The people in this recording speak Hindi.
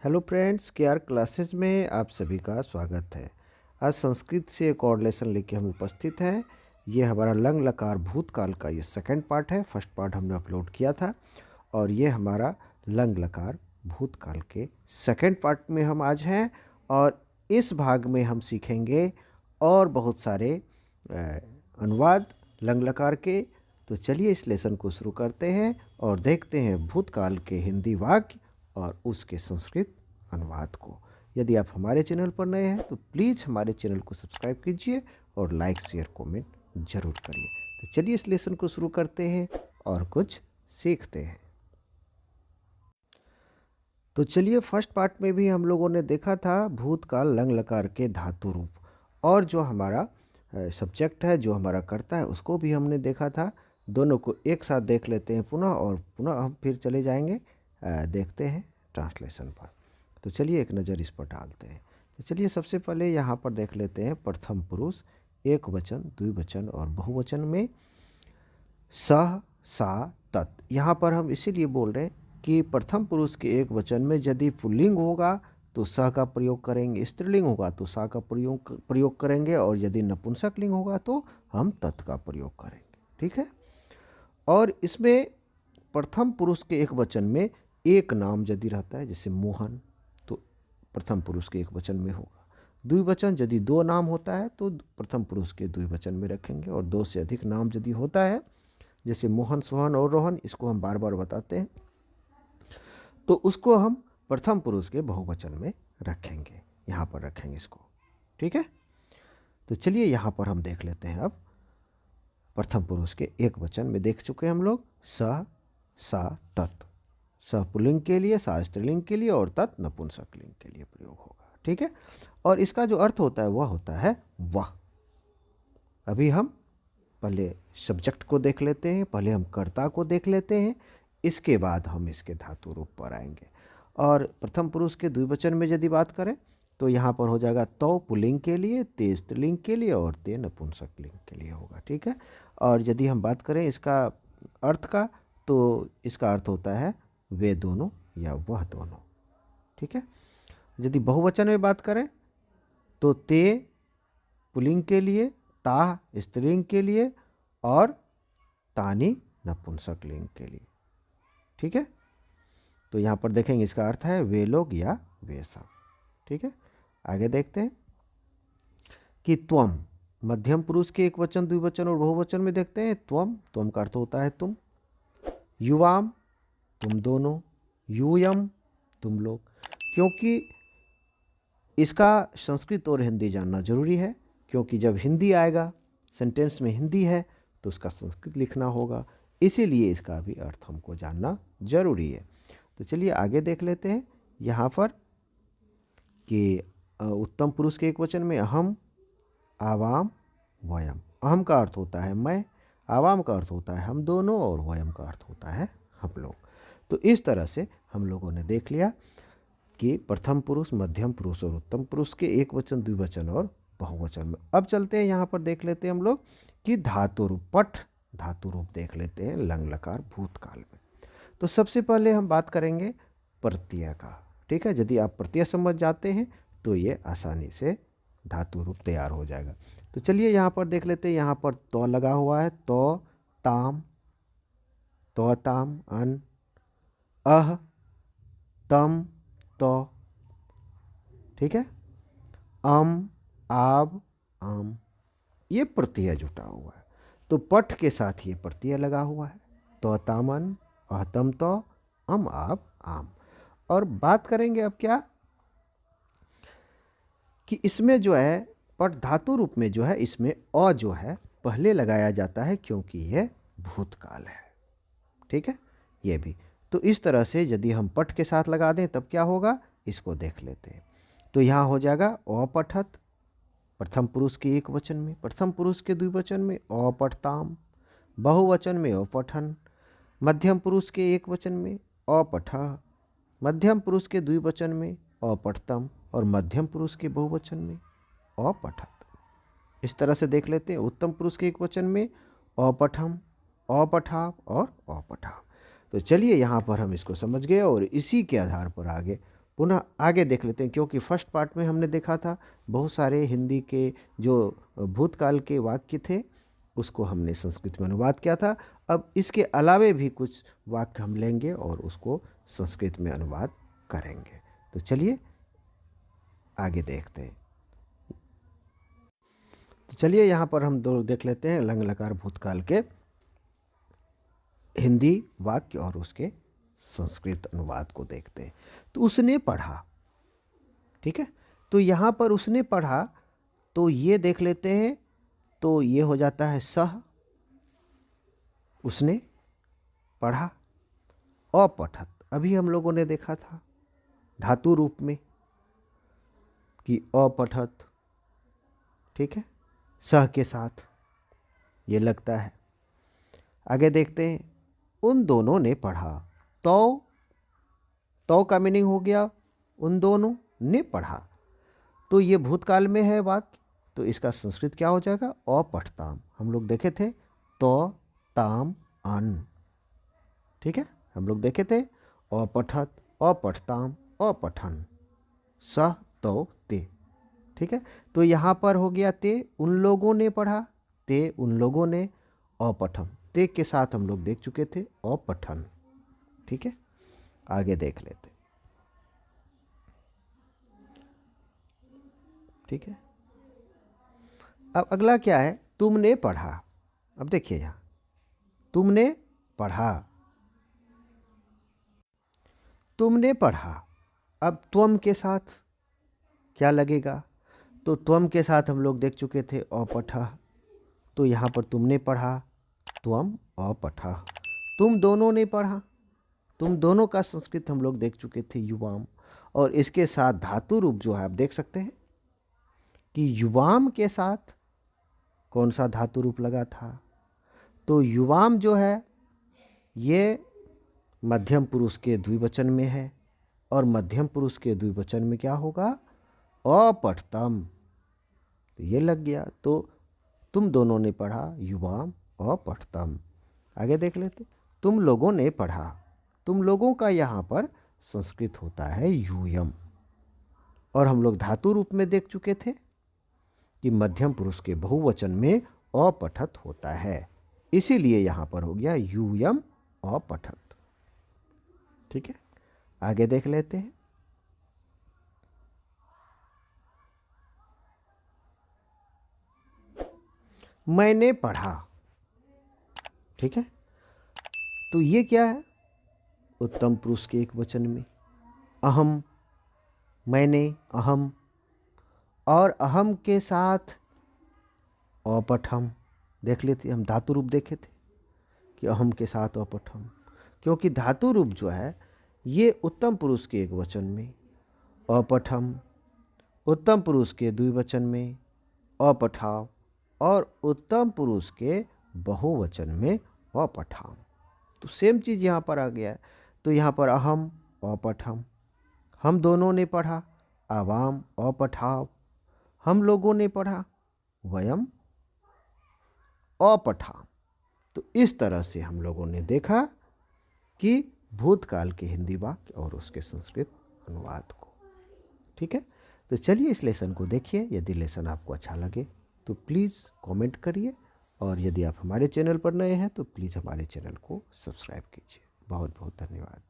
हेलो फ्रेंड्स, केआर क्लासेस में आप सभी का स्वागत है। आज संस्कृत से एक और लेसन लेके हम उपस्थित हैं। ये हमारा लंग लकार भूतकाल का ये सेकंड पार्ट है। फर्स्ट पार्ट हमने अपलोड किया था और ये हमारा लंग लकार भूतकाल के सेकंड पार्ट में हम आज हैं। और इस भाग में हम सीखेंगे और बहुत सारे अनुवाद लंग लकार के। तो चलिए इस लेसन को शुरू करते हैं और देखते हैं भूतकाल के हिंदी वाक्य और उसके संस्कृत अनुवाद को। यदि आप हमारे चैनल पर नए हैं तो प्लीज़ हमारे चैनल को सब्सक्राइब कीजिए और लाइक शेयर कमेंट जरूर करिए। तो चलिए इस लेसन को शुरू करते हैं और कुछ सीखते हैं। तो चलिए फर्स्ट पार्ट में भी हम लोगों ने देखा था भूतकाल लंग लकार के धातु रूप, और जो हमारा सब्जेक्ट है, जो हमारा कर्ता है, उसको भी हमने देखा था। दोनों को एक साथ देख लेते हैं पुनः, और पुनः हम फिर चले जाएंगे देखते हैं ट्रांसलेशन पर। तो चलिए एक नज़र इस पर डालते हैं। तो चलिए सबसे पहले यहाँ पर देख लेते हैं प्रथम पुरुष एक वचन, द्विवचन और बहुवचन में सह, सा, तत्। यहाँ पर हम इसीलिए बोल रहे हैं कि प्रथम पुरुष के एक वचन में यदि पुल्लिंग होगा तो स का प्रयोग करेंगे, स्त्रीलिंग होगा तो सा का प्रयोग करेंगे, और यदि नपुंसक लिंग होगा तो हम तत् का प्रयोग करेंगे। ठीक है। और इसमें प्रथम पुरुष के एक वचन में एक नाम यदि रहता है, जैसे मोहन, तो प्रथम पुरुष के एक वचन में होगा। द्विवचन यदि दो नाम होता है तो प्रथम पुरुष के द्विवचन में रखेंगे, और दो से अधिक नाम यदि होता है, जैसे मोहन, सोहन और रोहन, इसको हम बार बार बताते हैं, तो उसको हम प्रथम पुरुष के बहुवचन में रखेंगे। यहाँ पर रखेंगे इसको। ठीक है। तो चलिए यहाँ पर हम देख लेते हैं। अब प्रथम पुरुष के एक वचन में देख चुके हैं हम लोग स, सा, तत्। स पुल्लिंग के लिए, सा स्त्रीलिंग के लिए और तत् नपुंसक लिंग के लिए प्रयोग होगा। ठीक है। और इसका जो अर्थ होता है वह होता है वह। अभी हम पहले सब्जेक्ट को देख लेते हैं, पहले हम कर्ता को देख लेते हैं, इसके बाद हम इसके धातु रूप पर आएंगे। और प्रथम पुरुष के द्विवचन में यदि बात करें तो यहाँ पर हो जाएगा तो पुल्लिंग के लिए, ते स्त्रीलिंग के लिए और ते नपुंसक लिंग के लिए होगा। ठीक है। और यदि हम बात करें इसका अर्थ का, तो इसका अर्थ होता है वे दोनों या वह दोनों। ठीक है। यदि बहुवचन में बात करें तो ते पुल्लिंग के लिए, ता स्त्रीलिंग के लिए और तानी नपुंसक लिंग के लिए। ठीक है। तो यहाँ पर देखेंगे इसका अर्थ है वे लोग या वे सब। ठीक है। आगे देखते हैं कि त्वम मध्यम पुरुष के एक वचन, द्विवचन और बहुवचन में देखते हैं। त्वम का अर्थ होता है तुम। युवाम तुम दोनों। यूयम तुम लोग। क्योंकि इसका संस्कृत और हिंदी जानना जरूरी है, क्योंकि जब हिंदी आएगा, सेंटेंस में हिंदी है, तो उसका संस्कृत लिखना होगा, इसीलिए इसका भी अर्थ हमको जानना जरूरी है। तो चलिए आगे देख लेते हैं यहाँ पर कि उत्तम पुरुष के एक वचन में अहम, आवाम, वयम। अहम का अर्थ होता है मैं, आवाम का अर्थ होता है हम दोनों, और वयम का अर्थ होता है हम लोग। तो इस तरह से हम लोगों ने देख लिया कि प्रथम पुरुष, मध्यम पुरुष और उत्तम पुरुष के एक वचन, द्विवचन और बहुवचन में। अब चलते हैं यहाँ पर देख लेते हैं हम लोग कि धातु रूप, पठ धातु रूप देख लेते हैं लंग लकार भूतकाल में। तो सबसे पहले हम बात करेंगे प्रत्यय का। ठीक है। यदि आप प्रत्यय समझ जाते हैं तो ये आसानी से धातु रूप तैयार हो जाएगा। तो चलिए यहाँ पर देख लेते हैं। यहाँ पर तो लगा हुआ है, तो, ताम, तो, ताम, अन, अह, तम, तो। ठीक है। अम, आब, आम, ये प्रत्यय जुटा हुआ है। तो पठ के साथ ये प्रत्यय लगा हुआ है, तो, तामन, अहतम, तो, अम, आब, आम। और बात करेंगे अब क्या कि इसमें जो है पठ धातु रूप में जो है, इसमें अ जो है पहले लगाया जाता है, क्योंकि यह भूतकाल है। ठीक है। ये भी तो इस तरह से यदि हम पठ के साथ लगा दें तब क्या होगा, इसको देख लेते हैं। तो यहाँ हो जाएगा अपठत प्रथम पुरुष के एक वचन में, प्रथम पुरुष के द्विवचन में अपठताम, बहुवचन में अपठन, मध्यम पुरुष के एक वचन में अपठ, मध्यम पुरुष के द्विवचन में अपठतम, और मध्यम पुरुष के बहुवचन में अपठत। इस तरह से देख लेते हैं। उत्तम पुरुष के एक वचन में अपठम, अपठाव और अपठाव। तो चलिए यहाँ पर हम इसको समझ गए और इसी के आधार पर आगे पुनः आगे देख लेते हैं, क्योंकि फर्स्ट पार्ट में हमने देखा था बहुत सारे हिंदी के जो भूतकाल के वाक्य थे उसको हमने संस्कृत में अनुवाद किया था। अब इसके अलावे भी कुछ वाक्य हम लेंगे और उसको संस्कृत में अनुवाद करेंगे। तो चलिए आगे देखते हैं। तो चलिए यहाँ पर हम दो देख लेते हैं लंग लकार भूतकाल के हिंदी वाक्य और उसके संस्कृत अनुवाद को देखते हैं। तो उसने पढ़ा, ठीक है। तो यहाँ पर उसने पढ़ा, तो ये देख लेते हैं, तो ये हो जाता है सह, उसने पढ़ा। अपठत अभी हम लोगों ने देखा था धातु रूप में कि अपठत, ठीक है, सह के साथ ये लगता है। आगे देखते हैं, उन दोनों ने पढ़ा। तो का मीनिंग हो गया उन दोनों ने पढ़ा। तो ये भूतकाल में है वाक्य, तो इसका संस्कृत क्या हो जाएगा? अपठताम। हम लोग देखे थे तो ताम अन, ठीक है, हम लोग देखे थे अपठत, अपठताम, अपठन, सह तो ते, ठीक है। तो यहाँ पर हो गया ते, उन लोगों ने पढ़ा, ते उन लोगों ने, अपठन ते के साथ हम लोग देख चुके थे अपठन, ठीक है। आगे देख लेते, ठीक है। अब अगला क्या है? तुमने पढ़ा। अब देखिए यहाँ तुमने पढ़ा, तुमने पढ़ा। अब त्वम के साथ क्या लगेगा? तो त्वम के साथ हम लोग देख चुके थे अपठः, तो यहाँ पर तुमने पढ़ा, त्वम अपठः। तुम दोनों ने पढ़ा, तुम दोनों का संस्कृत हम लोग देख चुके थे युवाम, और इसके साथ धातु रूप जो है आप देख सकते हैं कि युवाम के साथ कौन सा धातु रूप लगा था? तो युवाम जो है ये मध्यम पुरुष के द्विवचन में है, और मध्यम पुरुष के द्विवचन में क्या होगा? अपठतम। तो ये लग गया, तो तुम दोनों ने पढ़ा, युवाम अपठतम। आगे देख लेते, तुम लोगों ने पढ़ा। तुम लोगों का यहाँ पर संस्कृत होता है यूयम, और हम लोग धातु रूप में देख चुके थे कि मध्यम पुरुष के बहुवचन में अपठत होता है, इसीलिए यहाँ पर हो गया यूयम अपठत, ठीक है। आगे देख लेते हैं, मैंने पढ़ा, ठीक है। तो ये क्या है? उत्तम पुरुष के एक वचन में अहम, मैंने, अहम, और अहम के साथ अपठम। देख लेते, हम धातु रूप देखे थे कि अहम के साथ अपठम, क्योंकि धातु रूप जो है ये उत्तम पुरुष के एक वचन में अपठम, उत्तम पुरुष के द्विवचन में अपठाव, और उत्तम पुरुष के बहुवचन में अपठाम। तो सेम चीज़ यहाँ पर आ गया है। तो यहाँ पर अहम अपठम, हम दोनों ने पढ़ा, आवाम अपठाव, हम लोगों ने पढ़ा, वयम अपठाम। तो इस तरह से हम लोगों ने देखा कि भूतकाल के हिंदी वाक्य और उसके संस्कृत अनुवाद को, ठीक है। तो चलिए इस लेसन को देखिए। यदि लेसन आपको अच्छा लगे तो प्लीज़ कमेंट करिए, और यदि आप हमारे चैनल पर नए हैं तो प्लीज़ हमारे चैनल को सब्सक्राइब कीजिए। बहुत बहुत धन्यवाद।